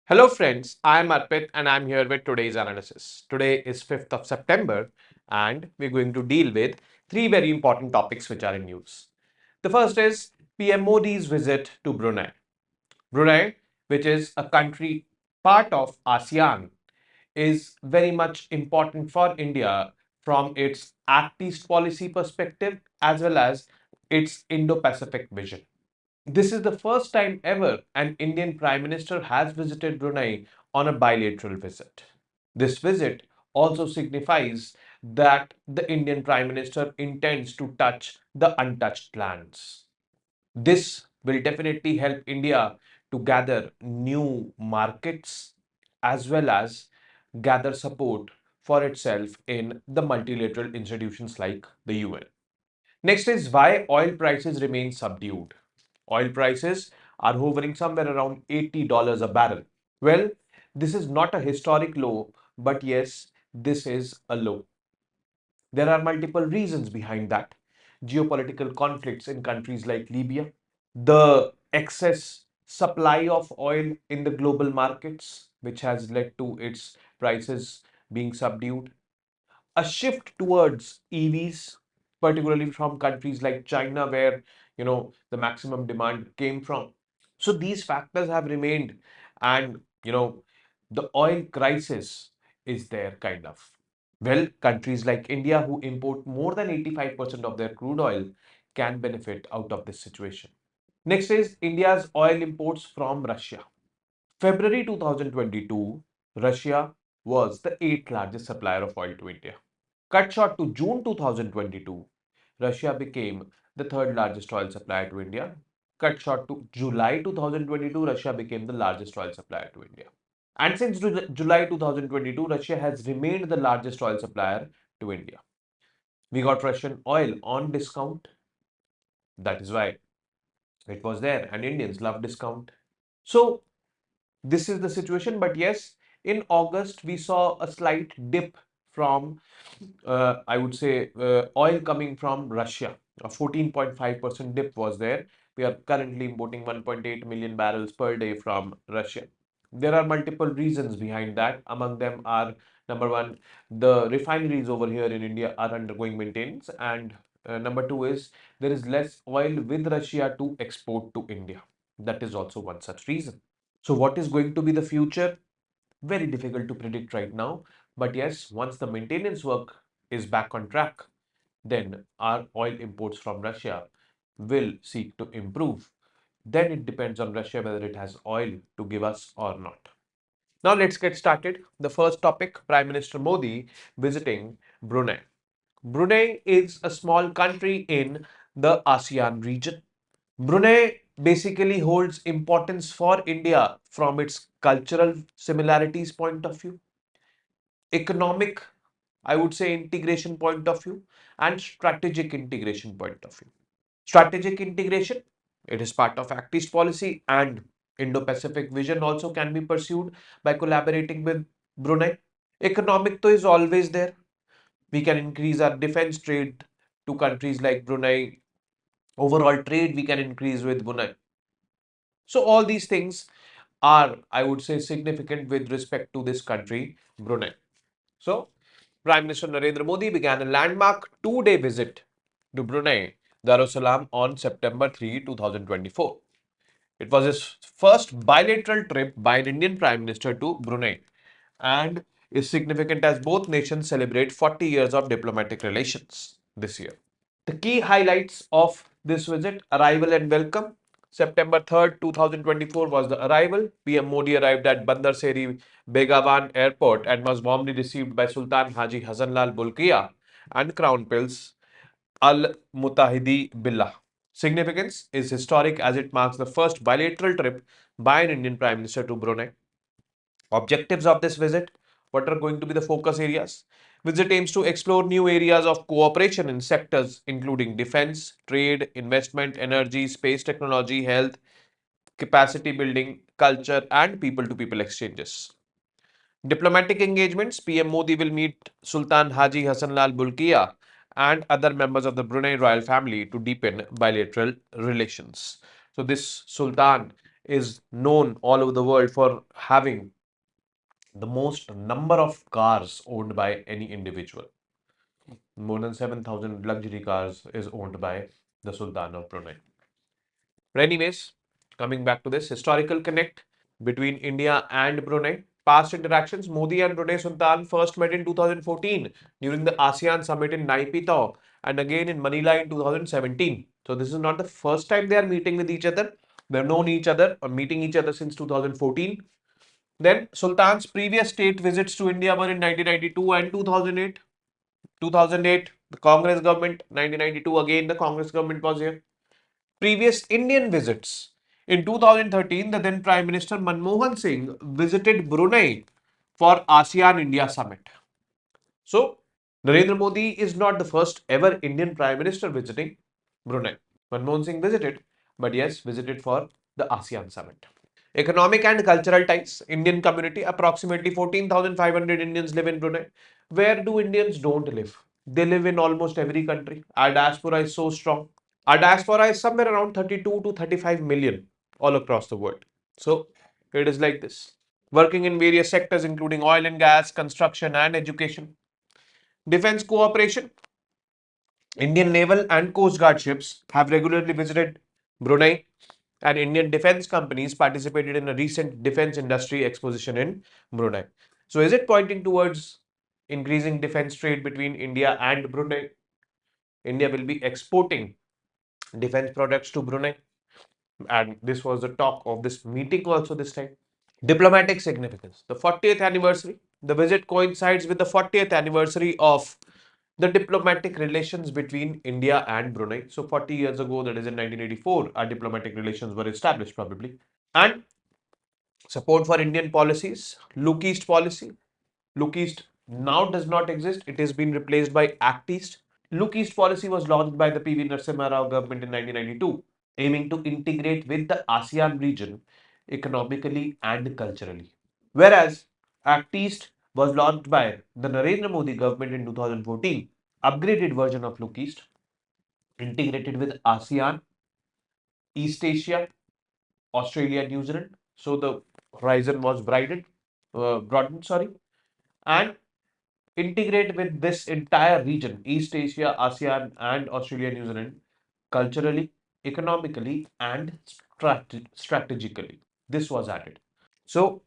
Hello friends, I am Arpit and I am here with today's analysis. Today is 5th of September and we're going to deal with three very important topics which are in news. The first is PM Modi's visit to Brunei. Brunei, which is a country part of ASEAN, is very much important for India from its Act East policy perspective as well as its Indo-Pacific vision. This is the first time ever an Indian Prime Minister has visited Brunei on a bilateral visit. This visit also signifies that the Indian Prime Minister intends to touch the untouched lands. This will definitely help India to gather new markets as well as gather support for itself in the multilateral institutions like the UN. Next is why oil prices remain subdued. Oil prices are hovering somewhere around $80 a barrel. Well, this is not a historic low, but yes, this is a low. There are multiple reasons behind that. Geopolitical conflicts in countries like Libya, the excess supply of oil in the global markets, which has led to its prices being subdued, a shift towards EVs, particularly from countries like China, where the maximum demand came from. So these factors have remained, and the oil crisis is there kind of. Well, countries like India, who import more than 85% of their crude oil, can benefit out of this situation. Next is India's oil imports from Russia. February 2022, Russia was the eighth largest supplier of oil to India. Cut short to June 2022, Russia became the third largest oil supplier to India. Cut short to July 2022, Russia became the largest oil supplier to India. And since July 2022, Russia has remained the largest oil supplier to India. We got Russian oil on discount. That is why it was there, and Indians love discount. So, this is the situation. But yes, in August, we saw a slight dip from I would say, oil coming from Russia. A 14.5% dip was there. We are currently importing 1.8 million barrels per day from Russia. There are multiple reasons behind that. Among them are number one, the refineries over here in India are undergoing maintenance, and number two is there is less oil with Russia to export to India. That is also one such reason. So, what is going to be the future? Very difficult to predict right now. But yes, once the maintenance work is back on track, then our oil imports from Russia will seek to improve. Then it depends on Russia whether it has oil to give us or not. Now let's get started. The first topic, Prime Minister Modi visiting Brunei. Brunei is a small country in the ASEAN region. Brunei basically holds importance for India from its cultural similarities point of view, economic, I would say, integration point of view, and strategic integration point of view. Strategic integration, it is part of Act East policy, and Indo-Pacific vision also can be pursued by collaborating with Brunei. Economic though is always there. We can increase our defense trade to countries like Brunei. Overall trade we can increase with Brunei. So all these things are, I would say, significant with respect to this country, Brunei. So Prime Minister Narendra Modi began a landmark two-day visit to Brunei Darussalam on September 3, 2024. It was his first bilateral trip by an Indian Prime Minister to Brunei and is significant as both nations celebrate 40 years of diplomatic relations this year. The key highlights of this visit: arrival and welcome. September 3rd, 2024 was the arrival. PM Modi arrived at Bandar Seri Begawan Airport and was warmly received by Sultan Haji Hassanlal Bolkiah and Crown Prince Al Mutahidi Billah. Significance is historic as it marks the first bilateral trip by an Indian Prime Minister to Brunei. Objectives of this visit: what are going to be the focus areas? Visit aims to explore new areas of cooperation in sectors including defense, trade, investment, energy, space technology, health, capacity building, culture, and people to people exchanges. Diplomatic engagements: PM Modi will meet Sultan Haji Hassanlal Bolkiah and other members of the Brunei royal family to deepen bilateral relations. So, this Sultan is known all over the world for having the most number of cars owned by any individual. More than 7,000 luxury cars is owned by the Sultan of Brunei. But anyways, coming back to this historical connect between India and Brunei. Past interactions, Modi and Brunei Sultan first met in 2014 during the ASEAN summit in Naypyidaw and again in Manila in 2017. So this is not the first time they are meeting with each other. They've known each other or meeting each other since 2014. Then Sultan's previous state visits to India were in 1992 and 2008. 2008, the Congress government. 1992, again the Congress government was here. Previous Indian visits. In 2013, the then Prime Minister Manmohan Singh visited Brunei for ASEAN India Summit. So, Narendra Modi is not the first ever Indian Prime Minister visiting Brunei. Manmohan Singh visited, but yes, visited for the ASEAN Summit. Economic and cultural ties. Indian community, approximately 14,500 Indians live in Brunei. Where do Indians don't live? They live in almost every country. Our diaspora is so strong. Our diaspora is somewhere around 32 to 35 million all across the world. So it is like this. Working in various sectors including oil and gas, construction and education. Defense cooperation. Indian naval and coast guard ships have regularly visited Brunei and Indian defense companies participated in a recent defense industry exposition in Brunei. So is it pointing towards increasing defense trade between India and Brunei? India will be exporting defense products to Brunei. And this was the talk of this meeting also this time. Diplomatic significance. The 40th anniversary. The visit coincides with the 40th anniversary of the diplomatic relations between India and Brunei. So 40 years ago, that is in 1984, our diplomatic relations were established probably. And support for Indian policies. Look East policy. Look East now does not exist. It has been replaced by Act East. Look East policy was launched by the PV Narasimha Rao government in 1992, aiming to integrate with the ASEAN region economically and culturally. Whereas Act East was launched by the Narendra Modi government in 2014, upgraded version of Look East, integrated with ASEAN, East Asia, Australia, New Zealand. So the horizon was broadened, sorry, and integrate with this entire region, East Asia, ASEAN, and Australia, New Zealand, culturally, economically, and strategically. This was added. So,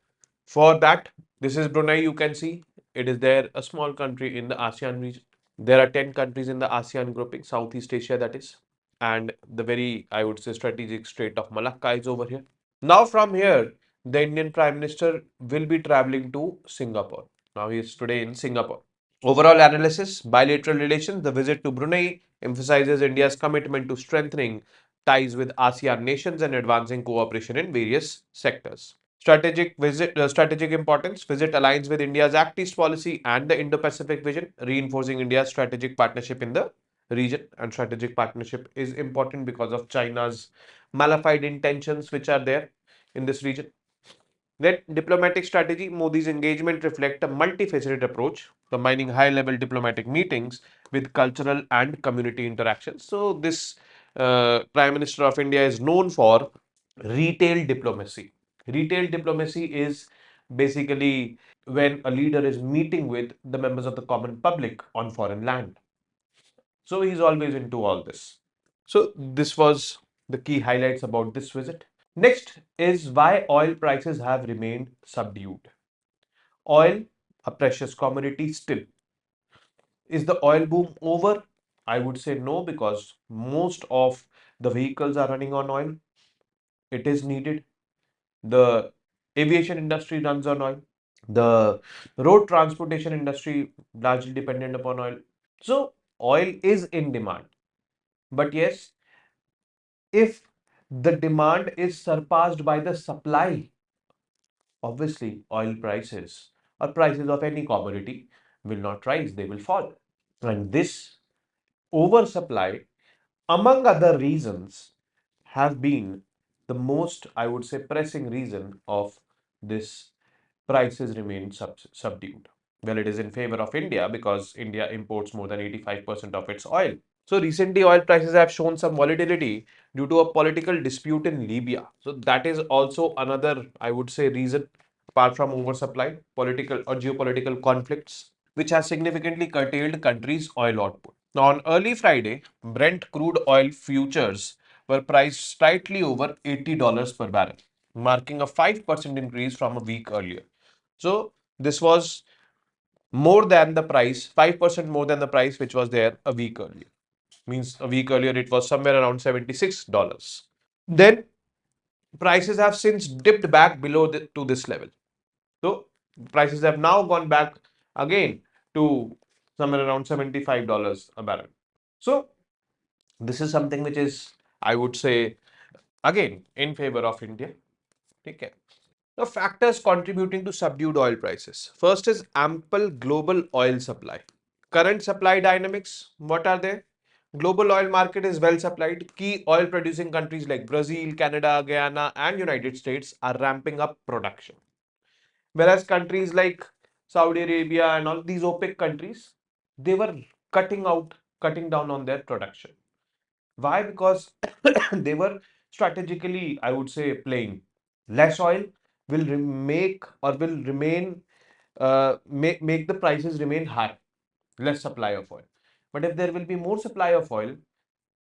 for that, this is Brunei. You can see it is there, a small country in the ASEAN region. There are 10 countries in the ASEAN grouping, Southeast Asia, that is, and the very, I would say, strategic Strait of Malacca is over here. Now, from here, the Indian Prime Minister will be traveling to Singapore. Now, he is today in Singapore. Overall analysis, bilateral relations, the visit to Brunei emphasizes India's commitment to strengthening ties with ASEAN nations and advancing cooperation in various sectors. Strategic importance, visit aligns with India's Act East policy and the Indo-Pacific vision, reinforcing India's strategic partnership in the region. And strategic partnership is important because of China's malified intentions which are there in this region. Then diplomatic strategy, Modi's engagement reflect a multifaceted approach, combining high-level diplomatic meetings with cultural and community interactions. So this Prime Minister of India is known for retail diplomacy. Retail diplomacy is basically when a leader is meeting with the members of the common public on foreign land. So he's always into all this. So this was the key highlights about this visit. Next is why oil prices have remained subdued. Oil, a precious commodity still. Is the oil boom over? I would say no, because most of the vehicles are running on oil. It is needed. The aviation industry runs on oil. The road transportation industry largely dependent upon oil. So oil is in demand. But yes, if the demand is surpassed by the supply, obviously oil prices or prices of any commodity will not rise, they will fall. And this oversupply, among other reasons, have been the most, I would say, pressing reason of this prices remain subdued. Well, it is in favor of India because India imports more than 85% of its oil. So recently oil prices have shown some volatility due to a political dispute in Libya. So that is also another, I would say, reason apart from oversupply, political or geopolitical conflicts, which has significantly curtailed countries' oil output. Now, on early Friday, Brent crude oil futures were priced slightly over $80 per barrel, marking a 5% increase from a week earlier. So, this was more than the price, 5% more than the price which was there a week earlier. Means a week earlier it was somewhere around $76. Then prices have since dipped back below to this level. So prices have now gone back again to somewhere around $75 a barrel. So this is something which is, I would say, again in favor of India. Okay. Now, factors contributing to subdued oil prices. First is ample global oil supply. Current supply dynamics, what are they? Global oil market is well supplied. Key oil producing countries like Brazil, Canada, Guyana, and United States are ramping up production. Whereas countries like Saudi Arabia and all these OPEC countries, they were cutting down on their production. Why? Because they were strategically, I would say, playing. Less oil will make or will remain make the prices remain high. Less supply of oil. But if there will be more supply of oil,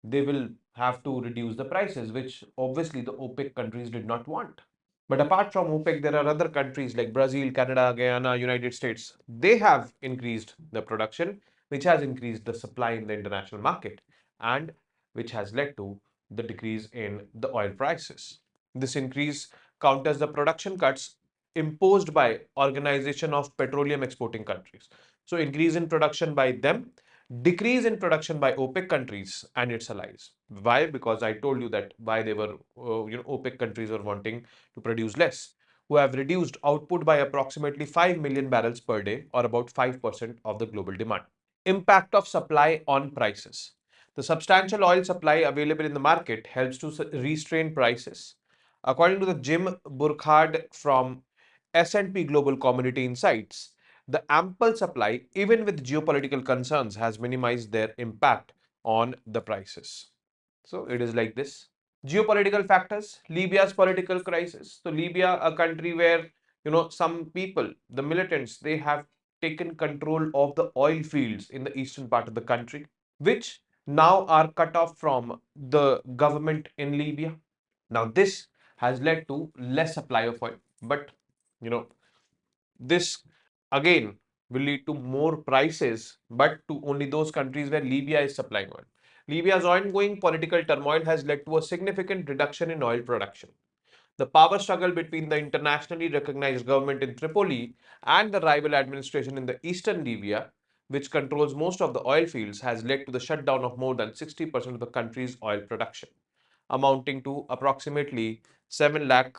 they will have to reduce the prices, which obviously the OPEC countries did not want. But apart from OPEC, there are other countries like Brazil, Canada, Guyana, United States. They have increased the production, which has increased the supply in the international market and which has led to the decrease in the oil prices. This increase counters the production cuts imposed by Organization of Petroleum Exporting Countries. So increase in production by them, decrease in production by OPEC countries and its allies. Why? Because I told you that why they were, OPEC countries were wanting to produce less, who have reduced output by approximately 5 million barrels per day, or about 5% of the global demand. Impact of supply on prices. The substantial oil supply available in the market helps to restrain prices. According to the Jim Burkhard from S&P Global Commodity Insights, the ample supply, even with geopolitical concerns, has minimized their impact on the prices. So it is like this. Geopolitical factors, Libya's political crisis. So Libya, a country where some people, the militants, they have taken control of the oil fields in the eastern part of the country, which now are cut off from the government in Libya. Now this has led to less supply of oil, but you know this again will lead to more prices, but to only those countries where Libya is supplying oil. Libya's ongoing political turmoil has led to a significant reduction in oil production. The power struggle between the internationally recognized government in Tripoli and the rival administration in the eastern Libya, which controls most of the oil fields, has led to the shutdown of more than 60% of the country's oil production, amounting to approximately 7 lakh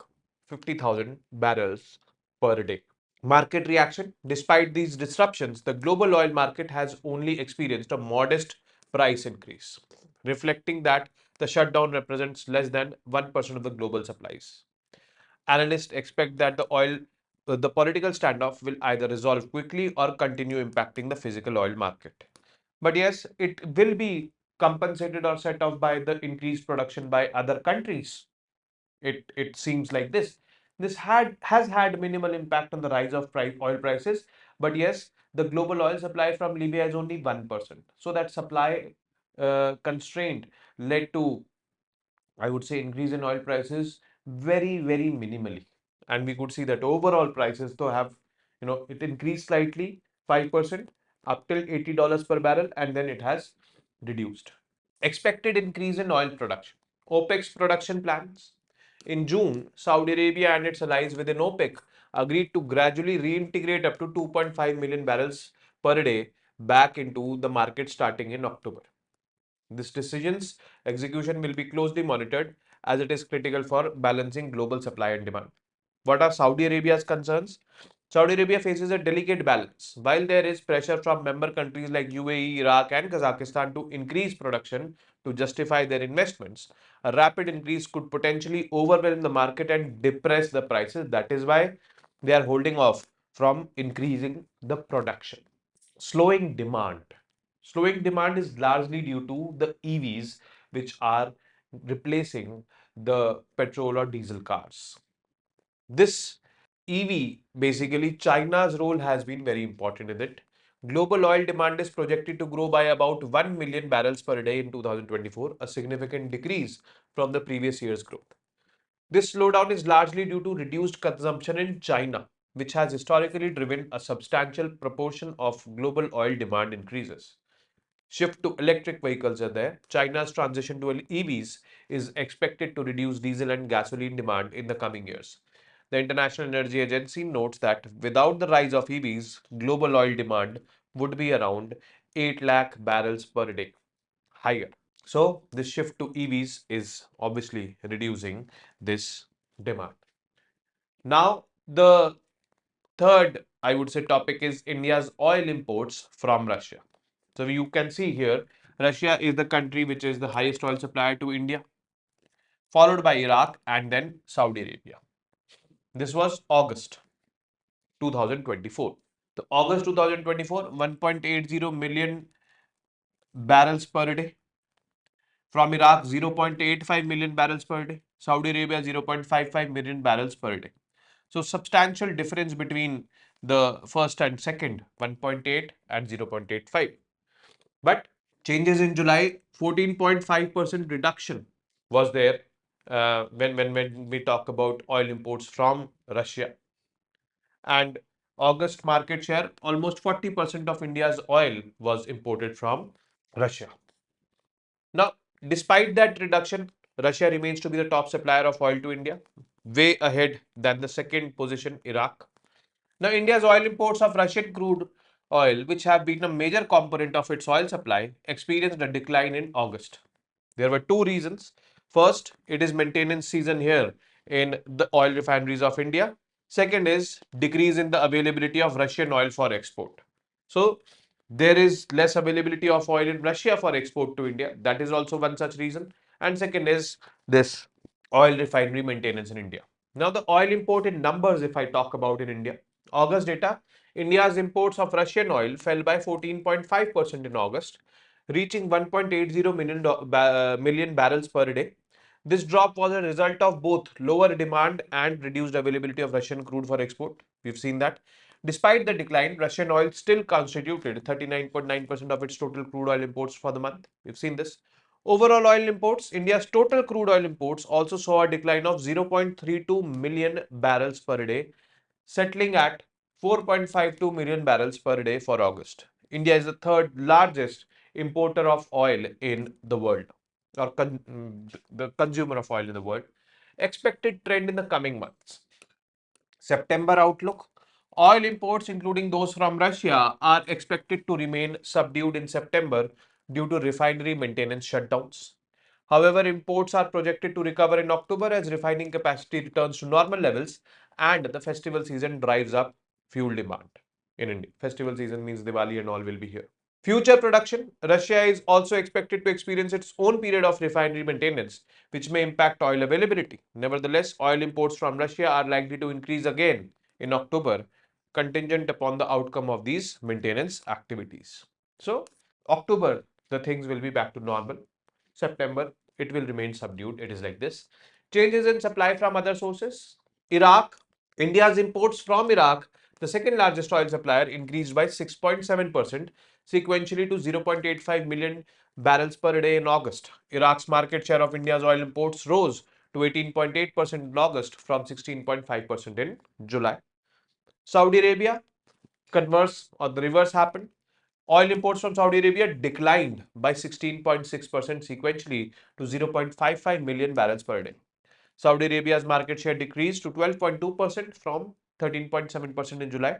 50,000 barrels per day. Market reaction. Despite these disruptions, the global oil market has only experienced a modest price increase, reflecting that the shutdown represents less than 1% of the global supplies. Analysts expect that the political standoff will either resolve quickly or continue impacting the physical oil market. But yes, it will be compensated or set off by the increased production by other countries. It seems like this. This has had minimal impact on the rise of oil prices, but yes, the global oil supply from Libya is only 1%. So that supply constraint led to, I would say, increase in oil prices very minimally. And we could see that overall prices though have, it increased slightly 5% up till $80 per barrel, and then it has reduced. Expected increase in oil production. OPEC's production plans. In June, Saudi Arabia and its allies within OPEC agreed to gradually reintegrate up to 2.5 million barrels per day back into the market starting in October. This decision's execution will be closely monitored as it is critical for balancing global supply and demand. What are Saudi Arabia's concerns? Saudi Arabia faces a delicate balance. While there is pressure from member countries like UAE, Iraq, and Kazakhstan to increase production to justify their investments, a rapid increase could potentially overwhelm the market and depress the prices. That is why they are holding off from increasing the production. Slowing demand. Slowing demand is largely due to the EVs, which are replacing the petrol or diesel cars. This EV, basically, China's role has been very important in it. Global oil demand is projected to grow by about 1 million barrels per day in 2024, a significant decrease from the previous year's growth. This slowdown is largely due to reduced consumption in China, which has historically driven a substantial proportion of global oil demand increases. Shift to electric vehicles are there. China's transition to EVs is expected to reduce diesel and gasoline demand in the coming years. The International Energy Agency notes that without the rise of EVs, global oil demand would be around 8 lakh barrels per day higher. So, this shift to EVs is obviously reducing this demand. Now, the third, I would say, topic is India's oil imports from Russia. So, you can see here, Russia is the country which is the highest oil supplier to India, followed by Iraq and then Saudi Arabia. This was August 2024. The August 2024, 1.80 million barrels per day. From Iraq, 0.85 million barrels per day. Saudi Arabia, 0.55 million barrels per day. So substantial difference between the first and second, 1.8 and 0.85. But changes in July, 14.5% reduction was there when we talk about oil imports from Russia. And August market share, almost 40% of India's oil was imported from Russia. Now, despite that reduction, Russia remains to be the top supplier of oil to India, way ahead than the second position, Iraq. Now, India's oil imports of Russian crude oil, which have been a major component of its oil supply, experienced a decline in August. There were two reasons. First, it is maintenance season here in the oil refineries of India. Second is decrease in the availability of Russian oil for export. So, there is less availability of oil in Russia for export to India. That is also one such reason. And second is this oil refinery maintenance in India. Now, the oil import in numbers, if I talk about in India, August data, India's imports of Russian oil fell by 14.5% in August, reaching 1.80 million barrels per day. This drop was a result of both lower demand and reduced availability of Russian crude for export. We've seen that. Despite the decline, Russian oil still constituted 39.9% of its total crude oil imports for the month. We've seen this. Overall oil imports, India's total crude oil imports also saw a decline of 0.32 million barrels per day, settling at 4.52 million barrels per day for August. India is the third largest importer of oil in the world, or the consumer of oil in the world. Expected trend in the coming months. September outlook. Oil imports, including those from Russia, are expected to remain subdued in September due to refinery maintenance shutdowns. However, imports are projected to recover in October as refining capacity returns to normal levels and the festival season drives up fuel demand in India. Festival season means Diwali and all will be here. Future production. Russia is also expected to experience its own period of refinery maintenance, which may impact oil availability. Nevertheless, oil imports from Russia are likely to increase again in October, contingent upon the outcome of these maintenance activities. So, October, the things will be back to normal. September, it will remain subdued. It is like this. Changes in supply from other sources. Iraq, India's imports from Iraq, the second largest oil supplier, increased by 6.7% sequentially to 0.85 million barrels per day in August. Iraq's market share of India's oil imports rose to 18.8% in August from 16.5% in July. Saudi Arabia, converse or the reverse happened. Oil imports from Saudi Arabia declined by 16.6% sequentially to 0.55 million barrels per day. Saudi Arabia's market share decreased to 12.2% from 13.7% in July.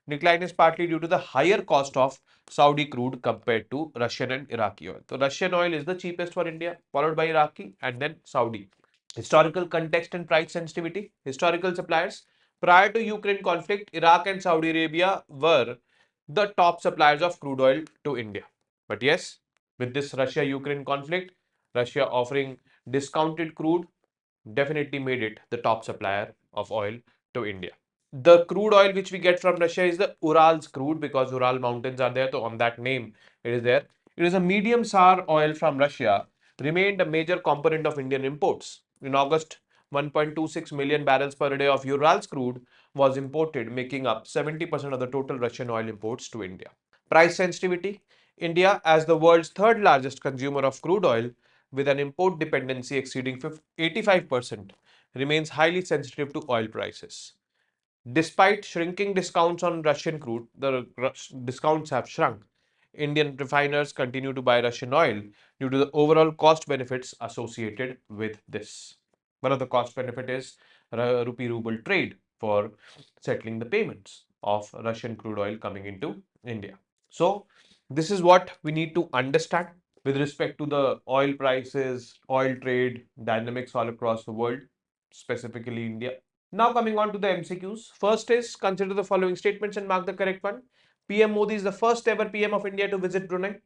Decline is partly due to the higher cost of Saudi crude compared to Russian and Iraqi oil. So Russian oil is the cheapest for India, followed by Iraqi and then Saudi. Historical context and price sensitivity. Historical suppliers. Prior to Ukraine conflict, Iraq and Saudi Arabia were the top suppliers of crude oil to India. But yes, with this Russia-Ukraine conflict, Russia offering discounted crude definitely made it the top supplier of oil to India. The crude oil which we get from Russia is the Urals crude because Ural mountains are there. So on that name, it is there. It is a medium sour oil from Russia, remained a major component of Indian imports. In August, 1.26 million barrels per day of Urals crude was imported, making up 70% of the total Russian oil imports to India. Price sensitivity. India, as the world's third largest consumer of crude oil, with an import dependency exceeding 85%, remains highly sensitive to oil prices. Despite shrinking discounts on Russian crude, the discounts have shrunk. Indian refiners continue to buy Russian oil due to the overall cost benefits associated with this. One of the cost benefit is rupee ruble trade for settling the payments of Russian crude oil coming into India. So this is what we need to understand with respect to the oil prices, oil trade dynamics all across the world, specifically India. Now coming on to the MCQs. First is consider the following statements and mark the correct one. PM Modi is the first ever PM of India to visit Brunei.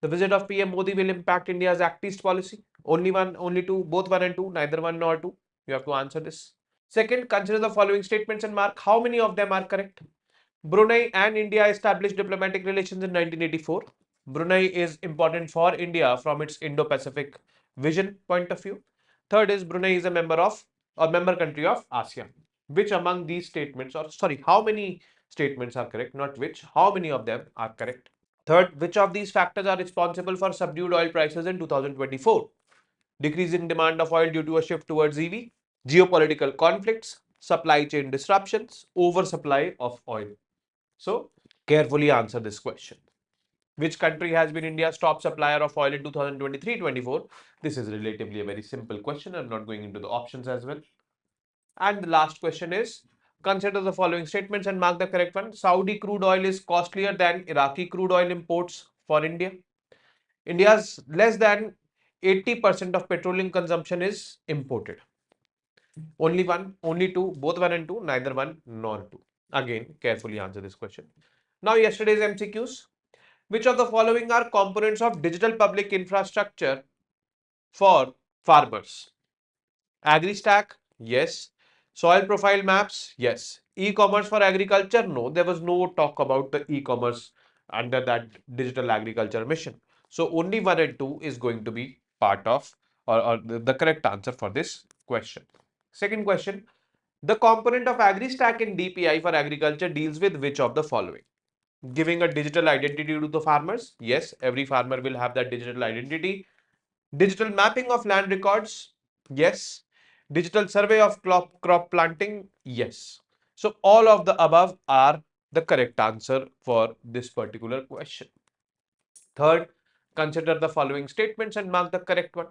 The visit of PM Modi will impact India's Act East policy. Only one, only two, both one and two, neither one nor two. You have to answer this. Second, consider the following statements and mark how many of them are correct. Brunei and India established diplomatic relations in 1984. Brunei is important for India from its Indo-Pacific vision point of view. Third is Brunei is a member of or member country of ASEAN. Which among these statements, or sorry, how many statements are correct? Not which, how many of them are correct? Third, which of these factors are responsible for subdued oil prices in 2024? Decrease in demand of oil due to a shift towards EV, geopolitical conflicts, supply chain disruptions, oversupply of oil. So, carefully answer this question. Which country has been India's top supplier of oil in 2023-24? This is relatively a very simple question. I'm not going into the options as well. And the last question is, consider the following statements and mark the correct one. Saudi crude oil is costlier than Iraqi crude oil imports for India. India's less than 80% of petroleum consumption is imported. Only one, only two, both one and two, neither one nor two. Again, carefully answer this question. Now, yesterday's MCQs. Which of the following are components of digital public infrastructure for farmers? AgriStack? Yes. Soil profile maps? Yes. E-commerce for agriculture? No. There was no talk about the e-commerce under that digital agriculture mission. So only 1 and 2 is going to be part of or the correct answer for this question. Second question. The component of AgriStack in DPI for agriculture deals with which of the following? Giving a digital identity to the farmers. Yes, every farmer will have that digital identity. Digital mapping of land records. Yes. Digital survey of crop planting. Yes. So all of the above are the correct answer for this particular question. Third, consider the following statements and mark the correct one.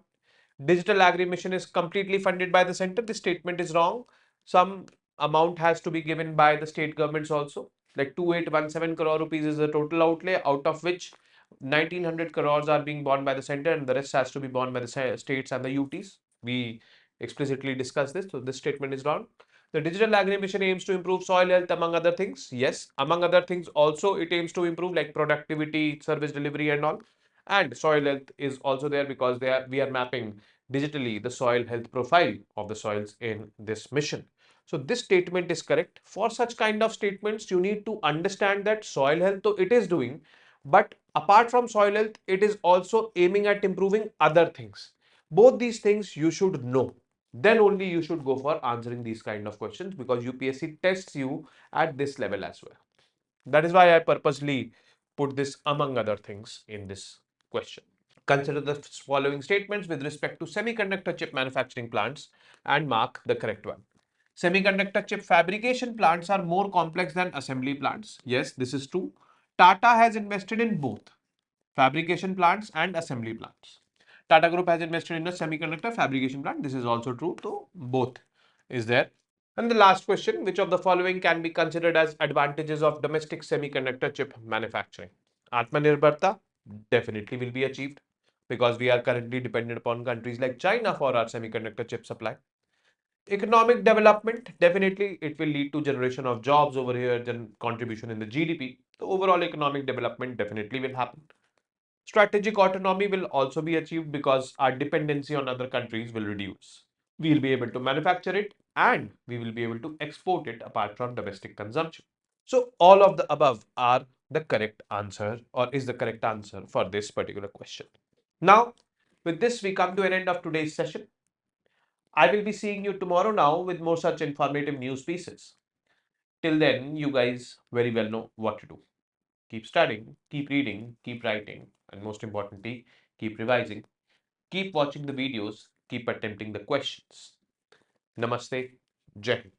Digital agri mission is completely funded by the center. This statement is wrong. Some amount has to be given by the state governments also. Like 2817 crore rupees is the total outlay, out of which 1900 crores are being borne by the center and the rest has to be borne by the states and the UTs. We explicitly discussed this, so this statement is wrong. The digital agri mission aims to improve soil health among other things. Yes, among other things also it aims to improve like productivity, service delivery and all. And soil health is also there because we are mapping digitally the soil health profile of the soils in this mission. So this statement is correct. For such kind of statements, you need to understand that soil health, though it is doing, but apart from soil health, it is also aiming at improving other things. Both these things you should know. Then only you should go for answering these kind of questions because UPSC tests you at this level as well. That is why I purposely put this among other things in this question. Consider the following statements with respect to semiconductor chip manufacturing plants and mark the correct one. Semiconductor chip fabrication plants are more complex than assembly plants. Yes, this is true. Tata has invested in both fabrication plants and assembly plants. Tata Group has invested in a semiconductor fabrication plant. This is also true. So both is there. And the last question, which of the following can be considered as advantages of domestic semiconductor chip manufacturing? Atmanirbharta definitely will be achieved because we are currently dependent upon countries like China for our semiconductor chip supply. Economic development, definitely it will lead to generation of jobs over here, then contribution in the GDP. The overall economic development definitely will happen. Strategic autonomy will also be achieved because our dependency on other countries will reduce. we will be able to manufacture it and we will be able to export it apart from domestic consumption. So all of the above are the correct answer or is the correct answer for this particular question. Now, with this, we come to an end of today's session. I will be seeing you tomorrow now with more such informative news pieces. Till then, you guys very well know what to do. Keep studying, keep reading, keep writing, and most importantly, keep revising. Keep watching the videos, keep attempting the questions. Namaste, Jai Hind.